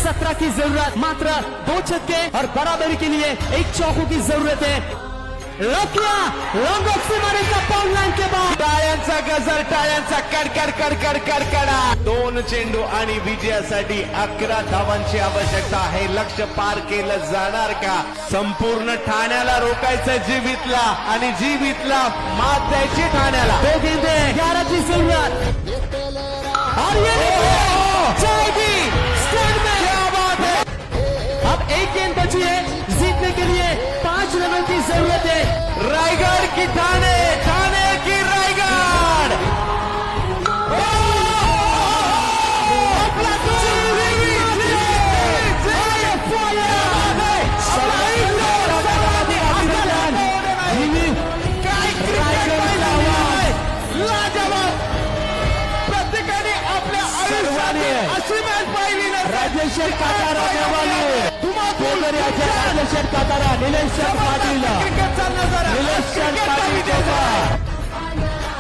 17 की जरूरत, मात्र 2 छक्के और बराबरी के लिए 1 चौकों की जरूरत है। लॉकिया लॉन्ग ऑफ से मारेगा पाउंड लाइन के बाद टाळ्यांचा गजर, टाळ्यांचा कडकड कडकड कडकडा। 2 चेंडू आणि विजयासाठी 11 धावांची आवश्यकता आहे। लक्ष्य पार केलं जाणार का? संपूर्ण ठाण्याला रोखायचं जीवितला आणि जीवितला मात द्यायची ठाण्याला। 2 गेंदे 11 की जरूरत और ये जाएगी स्टैंड में। क्या बात है! अब 1 गेंद बची है, जीतने के लिए 5 रनों की जरूरत है। रायगड की ठाणे, ठाणे की रायगड। प्रत्येकाने आपल्या आयुष्यात अशी मॅच पाहिली ना। राजेश्वर कातारा नेवाले, राजेश्वर कातारा, निलेश पाटील